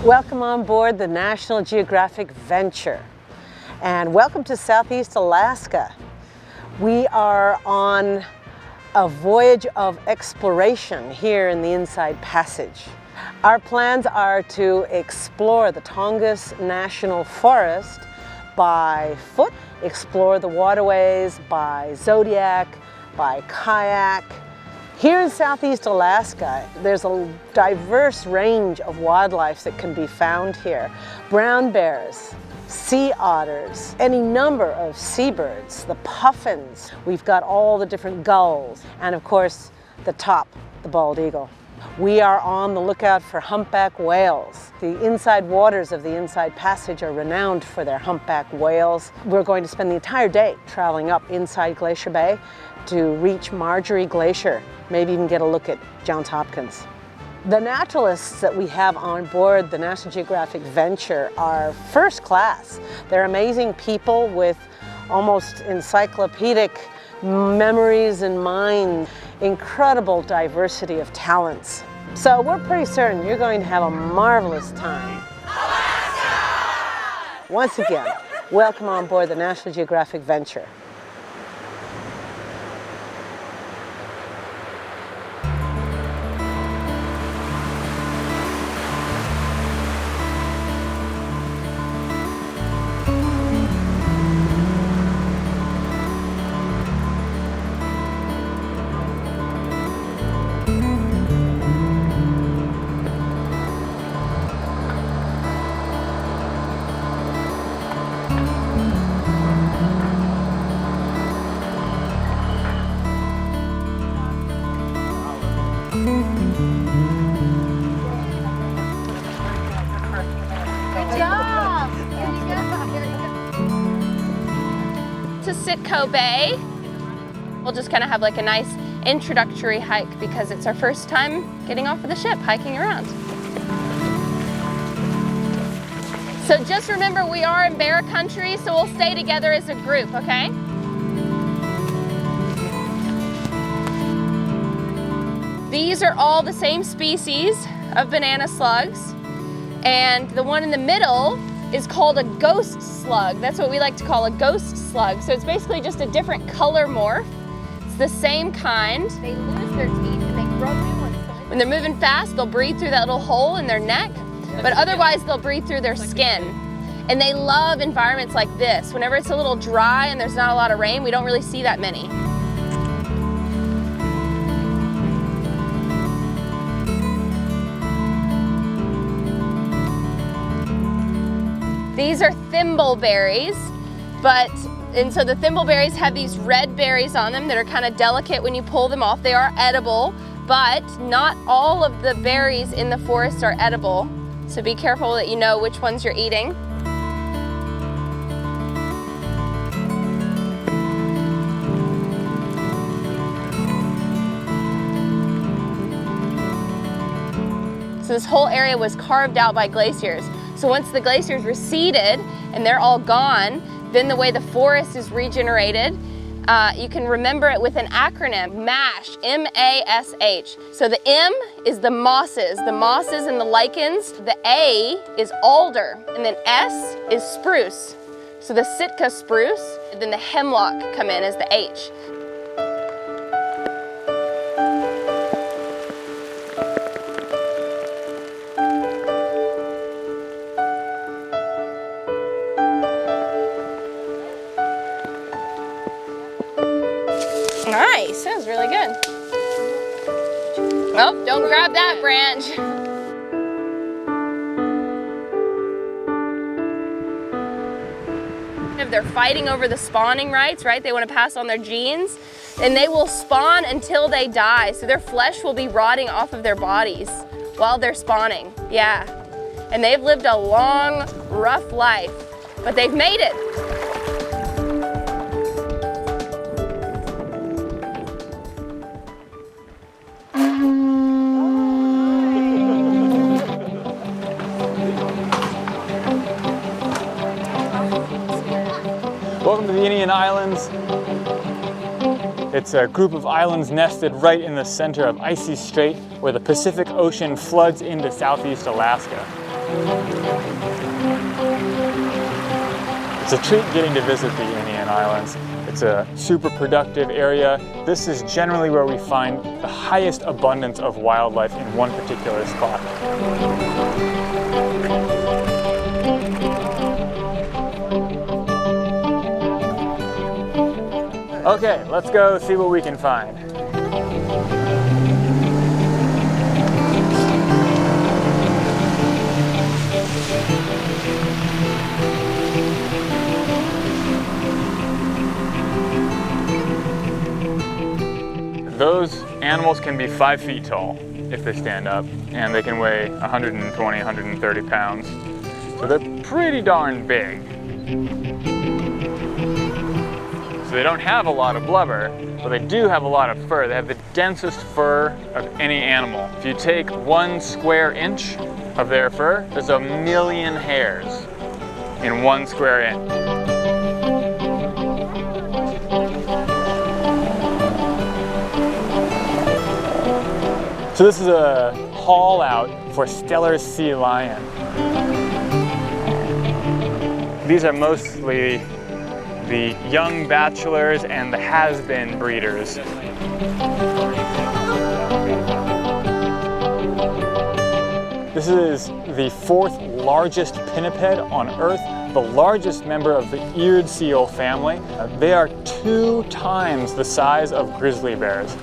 Welcome on board the National Geographic Venture, and welcome to Southeast Alaska. We are on a voyage of exploration here in the Inside Passage. Our plans are to explore the Tongass National Forest by foot, explore the waterways by zodiac, by kayak. Here in Southeast Alaska, there's a diverse range of wildlife that can be found here. Brown bears, sea otters, any number of seabirds, the puffins. We've got all the different gulls, and of course, the bald eagle. We are on the lookout for humpback whales. The inside waters of the Inside Passage are renowned for their humpback whales. We're going to spend the entire day traveling up inside Glacier Bay to reach Marjorie Glacier, maybe even get a look at Johns Hopkins. The naturalists that we have on board the National Geographic Venture are first class. They're amazing people with almost encyclopedic memories and minds, incredible diversity of talents. So we're pretty certain you're going to have a marvelous time. Alaska! Once again, welcome on board the National Geographic Venture. To Sitco Bay. We'll just kind of have like a nice introductory hike because it's our first time getting off of the ship, hiking around. So just remember we are in bear country, so we'll stay together as a group, okay? These are all the same species of banana slugs, and the one in the middle is called a ghost slug. That's what we like to call a ghost slug. So it's basically just a different color morph. It's the same kind. They lose their teeth and they grow new ones. When they're moving fast, they'll breathe through that little hole in their neck, but otherwise they'll breathe through their skin. And they love environments like this. Whenever it's a little dry and there's not a lot of rain, we don't really see that many. These are thimbleberries, and so the thimbleberries have these red berries on them that are kind of delicate when you pull them off. They are edible, but not all of the berries in the forest are edible. So be careful that you know which ones you're eating. So this whole area was carved out by glaciers. So once the glaciers receded and they're all gone, then the way the forest is regenerated, you can remember it with an acronym, MASH, M-A-S-H. So the M is the mosses and the lichens. The A is alder, and then S is spruce. So the Sitka spruce, and then the hemlock come in as the H. Nice, that was really good. Oh, don't grab that branch. If they're fighting over the spawning rights, right? They want to pass on their genes, and they will spawn until they die. So their flesh will be rotting off of their bodies while they're spawning. Yeah, and they've lived a long, rough life, but they've made it. Welcome to the Indian Islands. It's a group of islands nested right in the center of Icy Strait where the Pacific Ocean floods into Southeast Alaska. It's a treat getting to visit the Indian Islands. It's a super productive area. This is generally where we find the highest abundance of wildlife in one particular spot. Okay, let's go see what we can find. Those animals can be 5 feet tall if they stand up, and they can weigh 120, 130 pounds. So they're pretty darn big. So they don't have a lot of blubber, but they do have a lot of fur. They have the densest fur of any animal. If you take 1 square inch of their fur, there's 1,000,000 hairs in 1 square inch. So this is a haul out for Steller sea lion. These are mostly the young bachelors and the has-been breeders. This is the 4th largest pinniped on Earth, the largest member of the eared seal family. They are 2 times the size of grizzly bears.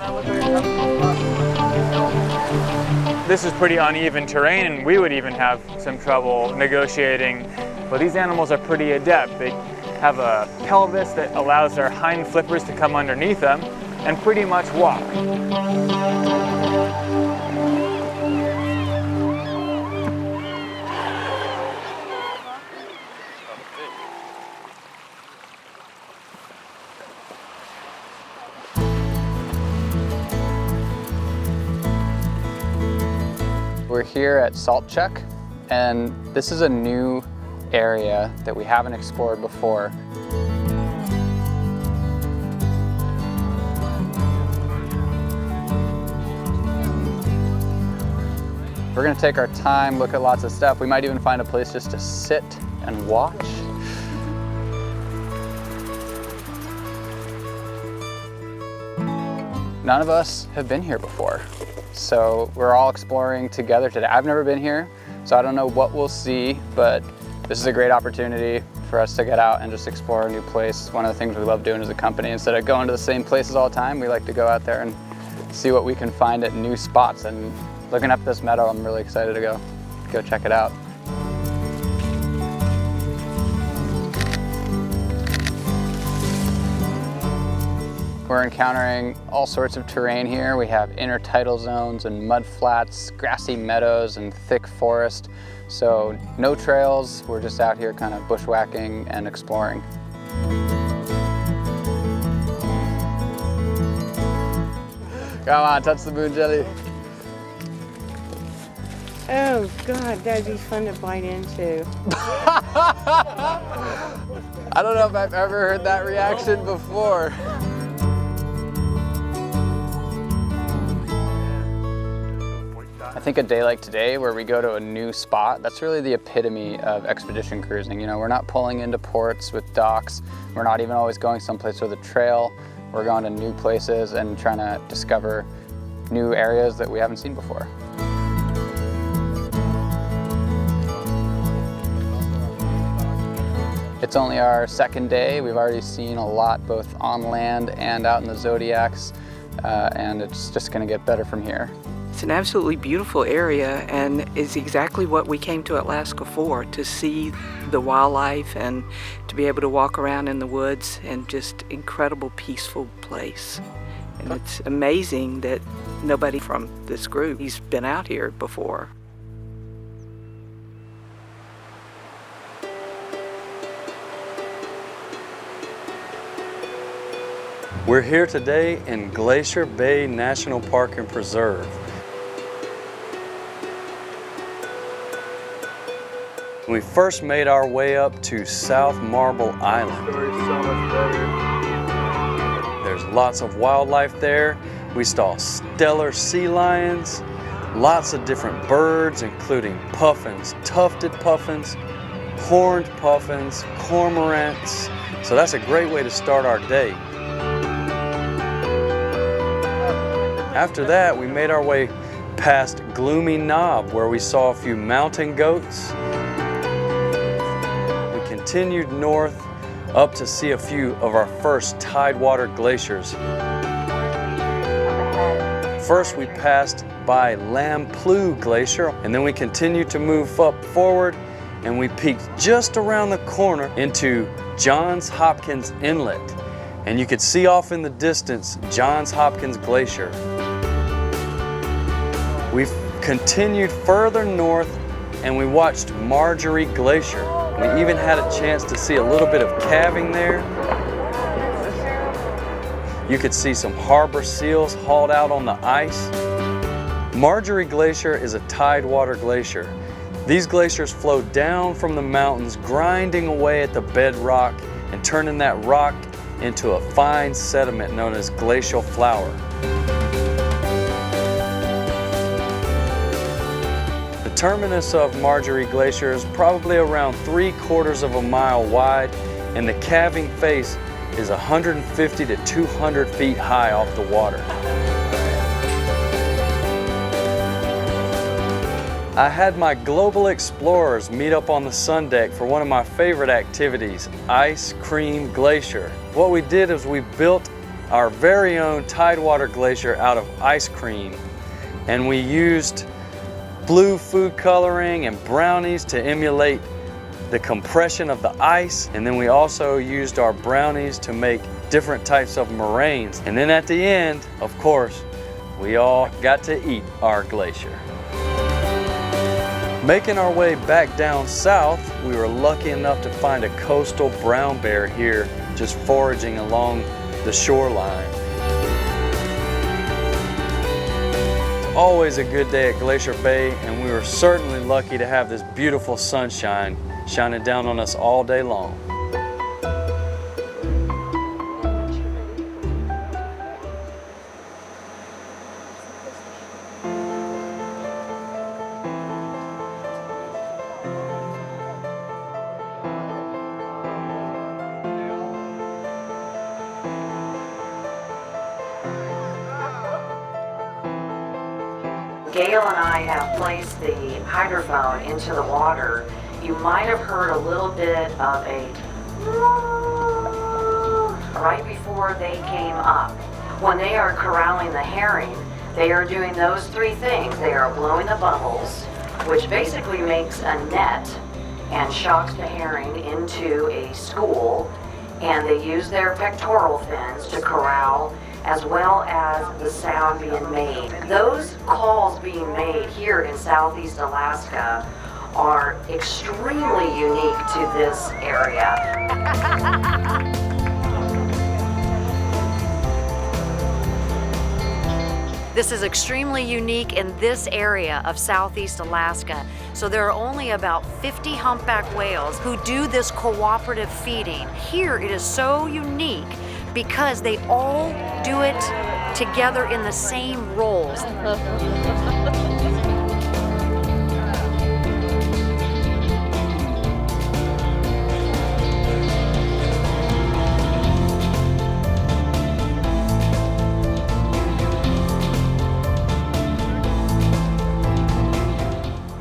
This is pretty uneven terrain, and we would even have some trouble negotiating, but these animals are pretty adept. They have a pelvis that allows their hind flippers to come underneath them and pretty much walk. We're here at Salt Chuck, and this is a new area that we haven't explored before. We're gonna take our time, look at lots of stuff. We might even find a place just to sit and watch. None of us have been here before, so we're all exploring together today. I've never been here, so I don't know what we'll see, but this is a great opportunity for us to get out and just explore a new place. One of the things we love doing as a company, instead of going to the same places all the time, we like to go out there and see what we can find at new spots. And looking up this meadow, I'm really excited to go check it out. We're encountering all sorts of terrain here. We have intertidal zones and mud flats, grassy meadows, and thick forest. So no trails, we're just out here kind of bushwhacking and exploring. Come on, touch the moon jelly. Oh God, that'd be fun to bite into. I don't know if I've ever heard that reaction before. I think a day like today where we go to a new spot, that's really the epitome of expedition cruising. You know, we're not pulling into ports with docks. We're not even always going someplace with a trail. We're going to new places and trying to discover new areas that we haven't seen before. It's only our 2nd day. We've already seen a lot both on land and out in the Zodiacs, and it's just gonna get better from here. It's an absolutely beautiful area, and is exactly what we came to Alaska for, to see the wildlife and to be able to walk around in the woods, and just incredible peaceful place. And it's amazing that nobody from this group has been out here before. We're here today in Glacier Bay National Park and Preserve. We first made our way up to South Marble Island. There's lots of wildlife there. We saw Steller sea lions, Lots of different birds, including puffins, tufted puffins, horned puffins, cormorants. So that's a great way to start our day. After that, we made our way past Gloomy Knob, where we saw a few mountain goats. We continued north up to see a few of our first tidewater glaciers. First, we passed by Lindblad Glacier, and then we continued to move up forward, and we peeked just around the corner into Johns Hopkins Inlet. And you could see off in the distance Johns Hopkins Glacier. We continued further north, and we watched Marjorie Glacier. We even had a chance to see a little bit of calving there. You could see some harbor seals hauled out on the ice. Marjorie Glacier is a tidewater glacier. These glaciers flow down from the mountains, grinding away at the bedrock and turning that rock into a fine sediment known as glacial flour. The terminus of Marjorie Glacier is probably around 3/4 of a mile wide, and the calving face is 150 to 200 feet high off the water. I had my global explorers meet up on the sun deck for one of my favorite activities, Ice Cream Glacier. What we did is we built our very own tidewater glacier out of ice cream, and we used blue food coloring and brownies to emulate the compression of the ice, and then we also used our brownies to make different types of moraines. And then at the end, of course, we all got to eat our glacier. Making our way back down south, we were lucky enough to find a coastal brown bear here, just foraging along the shoreline. It's always a good day at Glacier Bay, and we were certainly lucky to have this beautiful sunshine shining down on us all day long. Gail and I have placed the hydrophone into the water. You might have heard a little bit of a right before they came up. When they are corralling the herring, they are doing those three things. They are blowing the bubbles, which basically makes a net and shocks the herring into a school, and they use their pectoral fins to corral, as well as the sound being made. Those calls being made here in Southeast Alaska are extremely unique to this area. This is extremely unique in this area of Southeast Alaska. So there are only about 50 humpback whales who do this cooperative feeding. Here it is so unique because they all do it together in the same roles.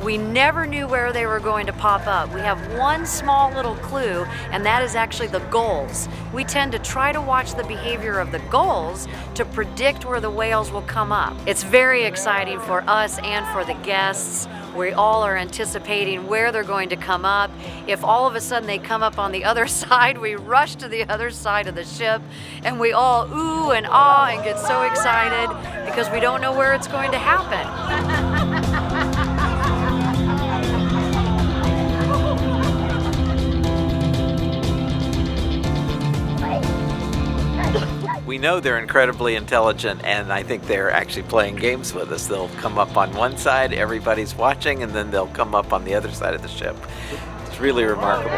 We never knew where they were going to pop up. We have one small little clue, and that is actually the gulls. We tend to try to watch the behavior of the gulls to predict where the whales will come up. It's very exciting for us and for the guests. We all are anticipating where they're going to come up. If all of a sudden they come up on the other side, we rush to the other side of the ship, and we all ooh and ah and get so excited because we don't know where it's going to happen. We know they're incredibly intelligent, and I think they're actually playing games with us. They'll come up on one side, everybody's watching, and then they'll come up on the other side of the ship. It's really remarkable.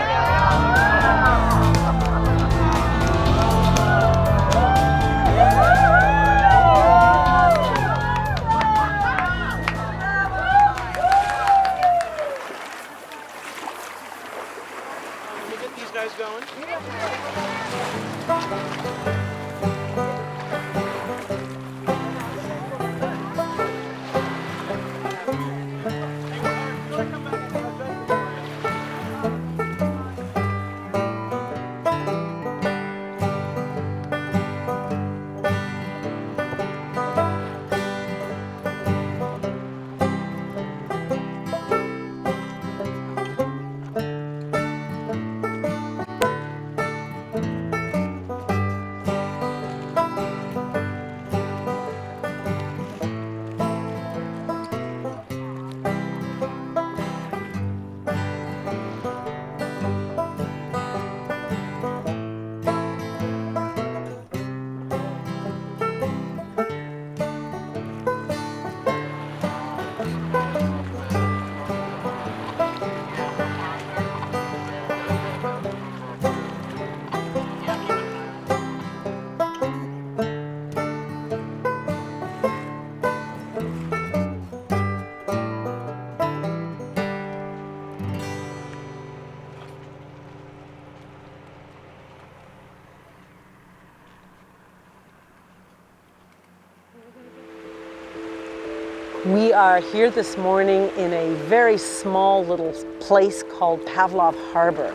We are here this morning in a very small little place called Pavlov Harbor.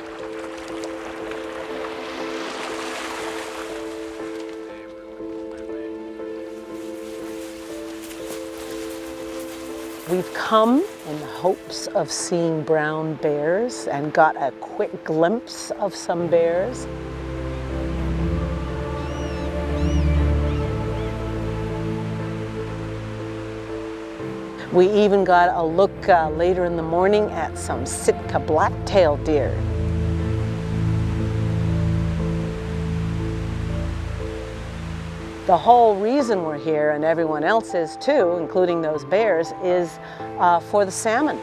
We've come in the hopes of seeing brown bears and got a quick glimpse of some bears. We even got a look later in the morning at some Sitka black-tailed deer. The whole reason we're here, and everyone else is too, including those bears, is for the salmon.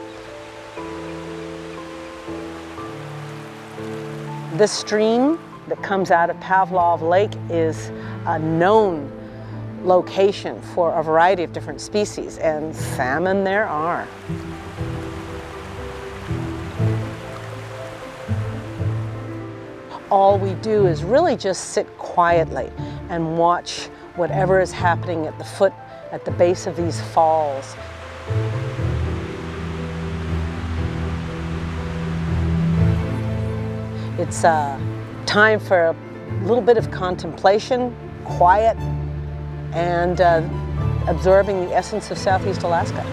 This stream that comes out of Pavlov Lake is a known location for a variety of different species, and salmon there are. All we do is really just sit quietly and watch whatever is happening at the foot, at the base of these falls. It's time for a little bit of contemplation, quiet, and absorbing the essence of Southeast Alaska.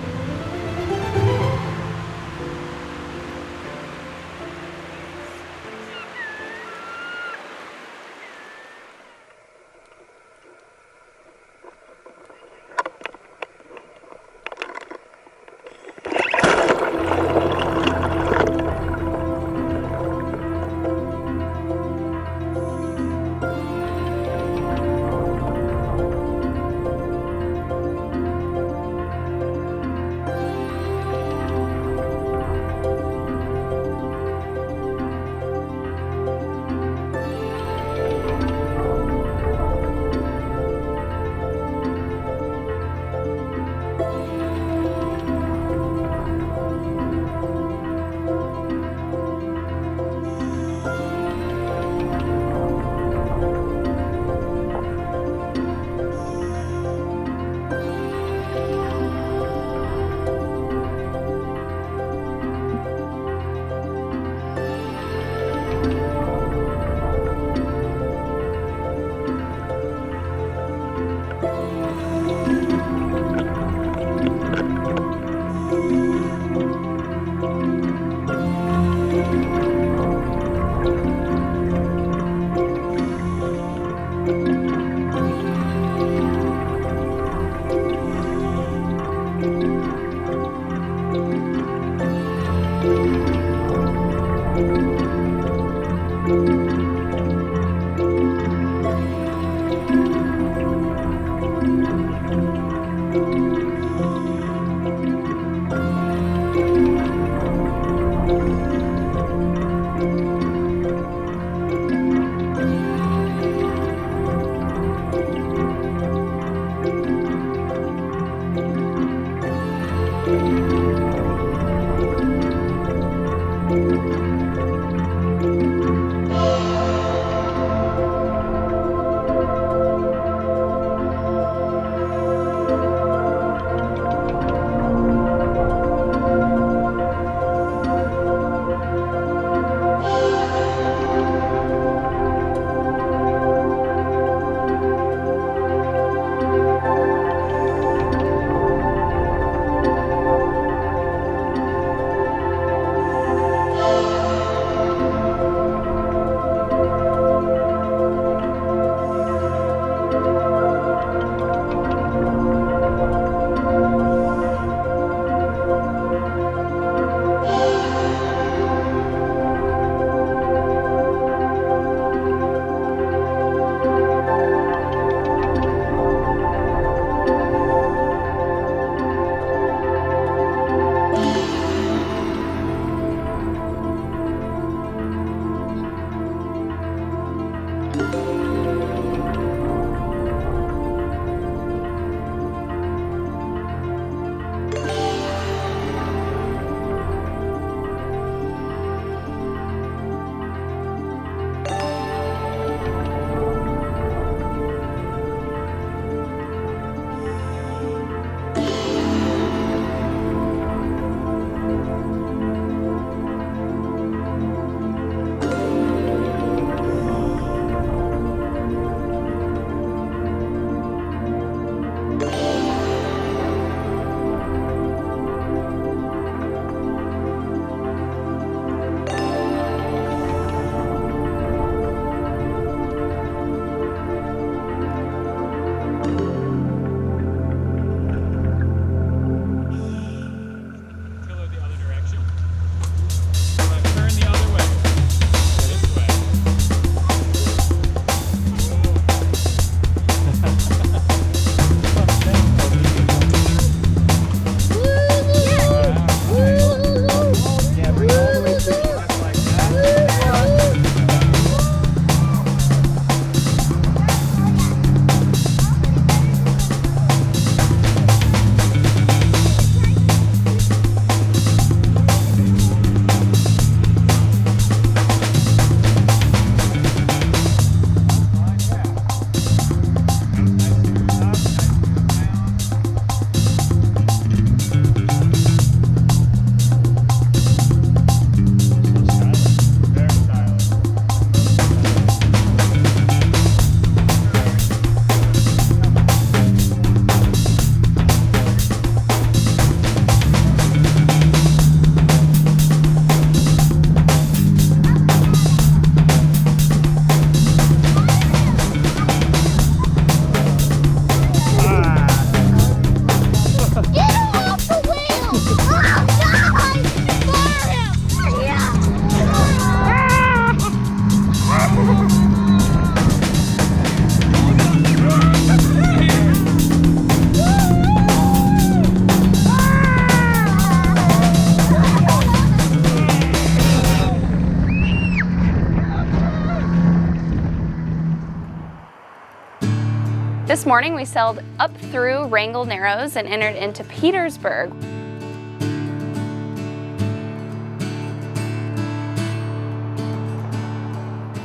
This morning we sailed up through Wrangell Narrows and entered into Petersburg.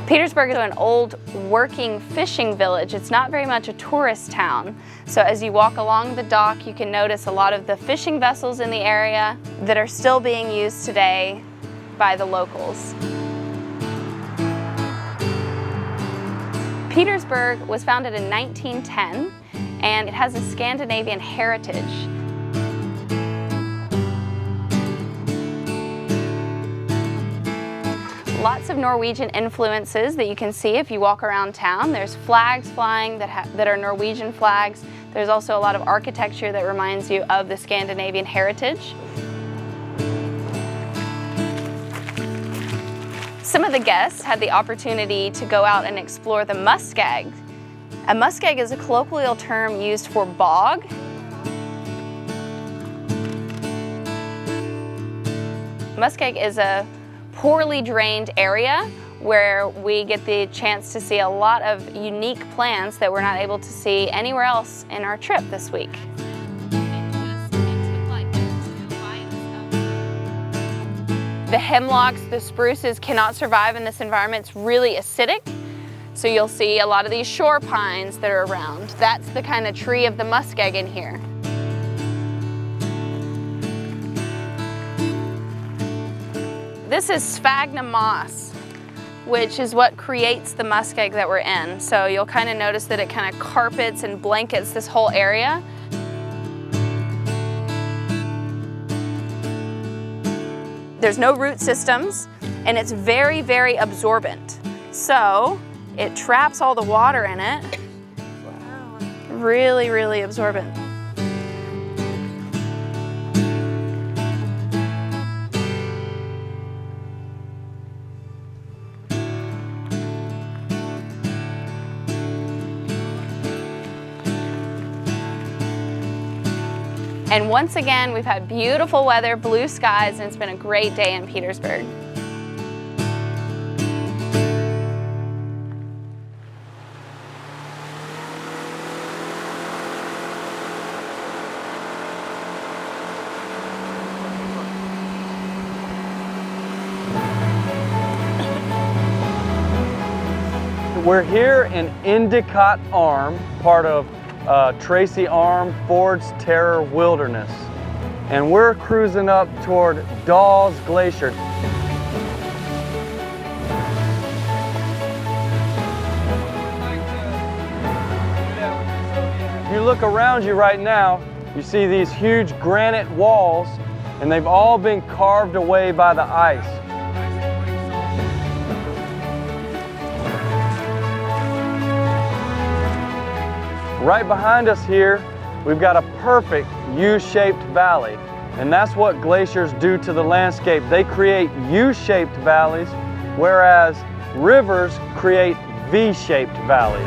Petersburg is an old working fishing village. It's not very much a tourist town. So as you walk along the dock, you can notice a lot of the fishing vessels in the area that are still being used today by the locals. Petersburg was founded in 1910 and it has a Scandinavian heritage. Lots of Norwegian influences that you can see if you walk around town. There's flags flying that are Norwegian flags. There's also a lot of architecture that reminds you of the Scandinavian heritage. Some of the guests had the opportunity to go out and explore the muskeg. A muskeg is a colloquial term used for bog. Muskeg is a poorly drained area where we get the chance to see a lot of unique plants that we're not able to see anywhere else in our trip this week. The hemlocks, the spruces cannot survive in this environment. It's really acidic. So you'll see a lot of these shore pines that are around. That's the kind of tree of the muskeg in here. This is sphagnum moss, which is what creates the muskeg that we're in. So you'll kind of notice that it kind of carpets and blankets this whole area. There's no root systems, and it's very, very absorbent. So it traps all the water in it. Wow. Really, really absorbent. And once again, we've had beautiful weather, blue skies, and it's been a great day in Petersburg. We're here in Endicott Arm, part of Tracy Arm Ford's Terror Wilderness, and we're cruising up toward Dawes Glacier. If you look around you right now, you see these huge granite walls, and they've all been carved away by the ice. Right behind us here, we've got a perfect U-shaped valley, and that's what glaciers do to the landscape. They create U-shaped valleys, whereas rivers create V-shaped valleys.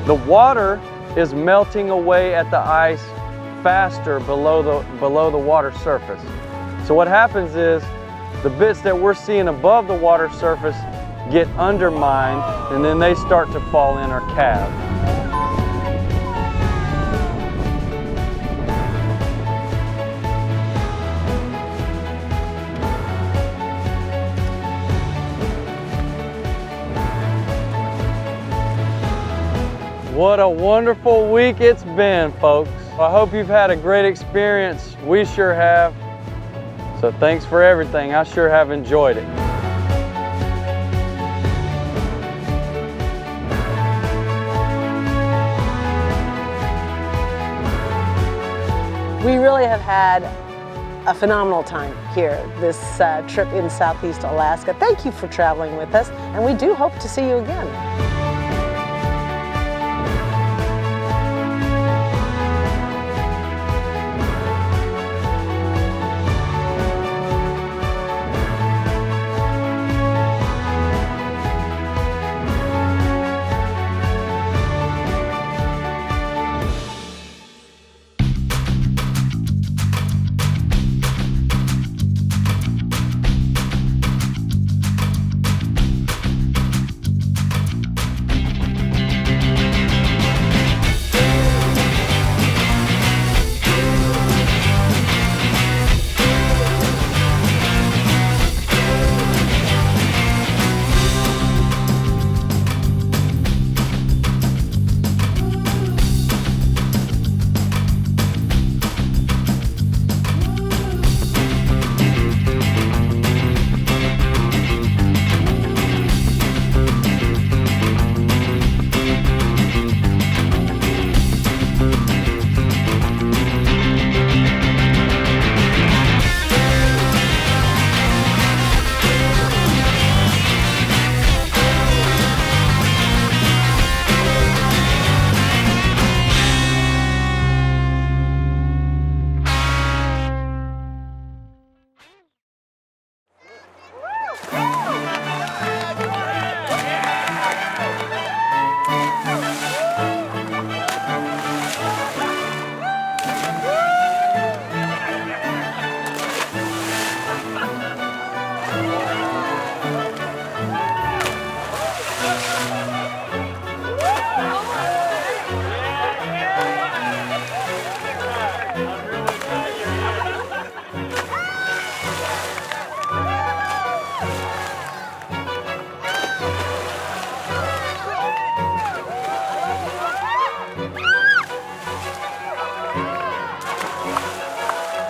The water is melting away at the ice faster below the water surface. So what happens is the bits that we're seeing above the water surface get undermined, and then they start to fall in or calve. What a wonderful week it's been, folks. I hope you've had a great experience. We sure have. So thanks for everything. I sure have enjoyed it. We really have had a phenomenal time here, this trip in Southeast Alaska. Thank you for traveling with us, and we do hope to see you again.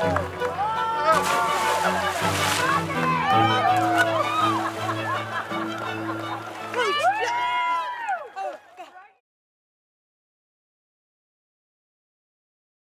Woo!